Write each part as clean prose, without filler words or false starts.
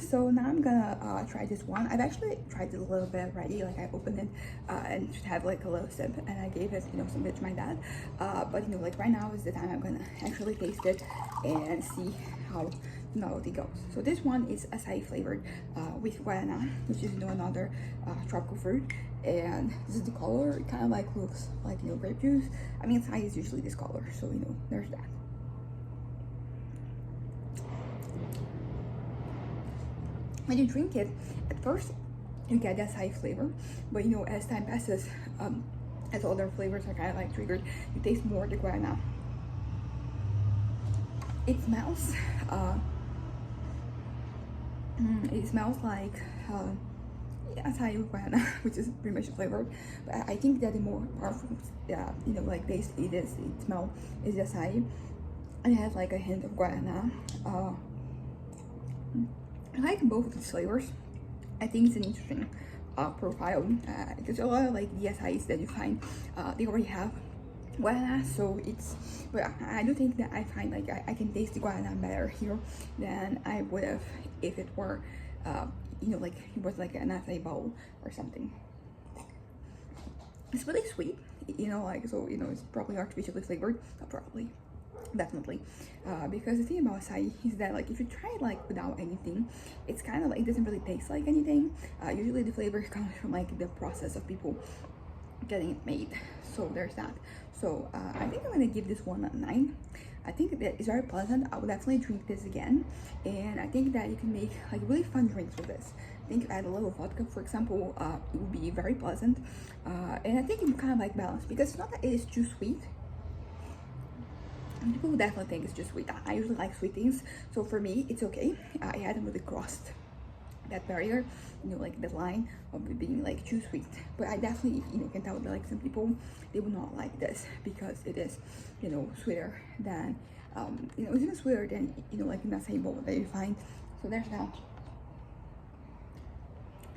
so now I'm gonna try this one. I've actually tried it a little bit already. Like I opened it and just had like a little sip, and I gave it, some bit to my dad. But like right now is the time I'm gonna actually taste it and see how the novelty goes. So this one is acai flavored with guarana, which is another tropical fruit. And this is the color. It kind of like looks like grape juice. I mean, acai is usually this color, so there's that. When you drink it, at first you get that acai flavor, but as time passes, as other flavors are kind of like triggered, you taste more the guarana. It smells like acai with guarana, which is pretty much flavored. But I think that the more powerful, like taste it smell is the acai, and it has like a hint of guarana. I like both of these flavors. I think it's an interesting profile because a lot of like the acais that you find, they already have guarana, so but I do think that I find like I can taste the guarana better here than I would have if it were like it was like an acai bowl or something. It's really sweet, so it's probably artificially flavored. Not probably, definitely, because the thing about acai is that like if you try it like without anything, it's kind of like it doesn't really taste like anything. Usually the flavor comes from like the process of people getting it made, so there's that. So I think I'm gonna give this one a 9. I think that it's very pleasant. I would definitely drink this again, and I think that you can make like really fun drinks with this. I think if I add a little vodka, for example, it would be very pleasant, and I think it kind of like balance, because it's not that it is too sweet. People would definitely think it's just sweet. I usually like sweet things, so for me it's okay. I hadn't really crossed that barrier, like the line of it being like too sweet. But I definitely can tell that like some people, they would not like this because it is sweeter than it's even sweeter than like an acai bowl that you find. So there's that.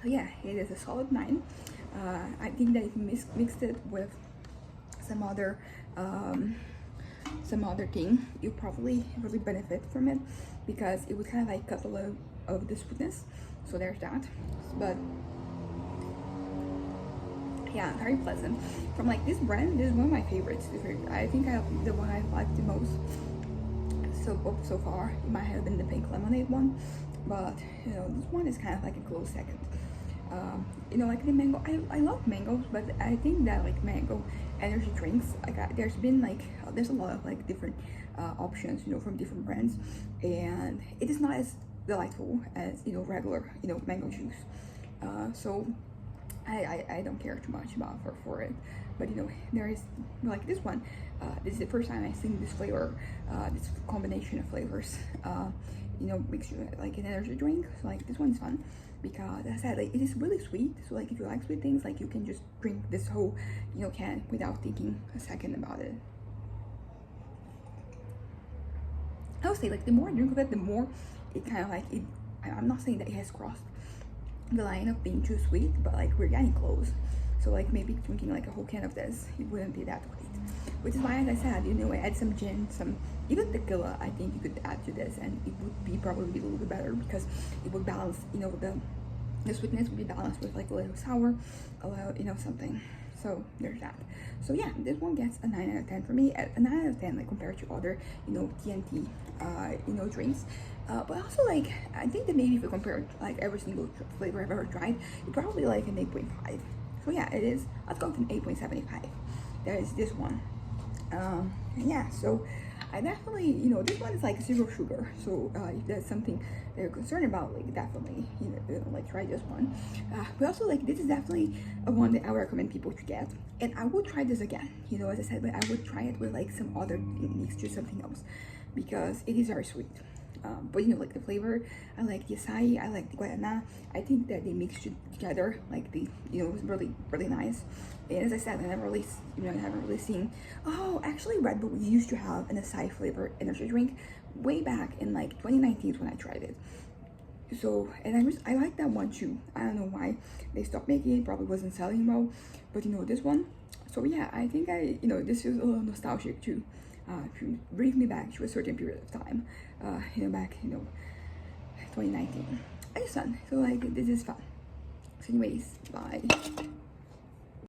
So yeah, it is a solid 9. I think that if you mixed it with some other thing, you probably really benefit from it, because it would kind of like cut a lot of the sweetness. So there's that. But yeah, very pleasant. From like this brand, this is one of my favorites. I think the one I liked the most so far. It might have been the pink lemonade one, but this one is kind of like a close second. Like the mango, I love mangoes, but I think that like mango energy drinks, like there's a lot of like different options from different brands, and it is not as delightful as regular mango juice. So I don't care too much about for it. But there is like this one. This is the first time I've seen this flavor, this combination of flavors. Makes you like an energy drink. So like this one's fun, because as I said, like it is really sweet. So like if you like sweet things, like you can just drink this whole can without thinking a second about it. I would say like the more I drink of it, the more it kind of like it. I'm not saying that it has crossed the line of being too sweet, but like we're getting close. So like maybe drinking like a whole can of this, it wouldn't be that great. Which is why, as I said, I add some gin, some even tequila. I think you could add to this, and it would be probably a little bit better, because it would balance, the sweetness would be balanced with like a little sour, a little, something. So there's that. So yeah, this one gets a 9 out of 10 for me. A 9 out of 10 like compared to other TNT drinks. But also like I think that maybe if you compare like every single flavor I've ever tried, you probably like an 8.5. So yeah, it is. Let's go to an 8.75. There is this one. Yeah, so I definitely, this one is like 0 sugar. So if that's something that you're concerned about, like definitely, like try this one. But also like this is definitely a one that I would recommend people to get. And I would try this again, as I said, but I would try it with like some other mixture, something else, because it is very sweet. But like the flavor, I like the acai, I like the guarana. I think that they mixed it together, like it was really, really nice. And as I said, I haven't really seen. Oh, actually, Red Bull used to have an acai flavored energy drink way back in like 2019 when I tried it. So, and I like that one too. I don't know why they stopped making it. Probably wasn't selling well. But this one. So yeah, I think this is a little nostalgic too. To bring me back to a certain period of time, back 2019. it's fun. So like this is fun. So anyways, bye.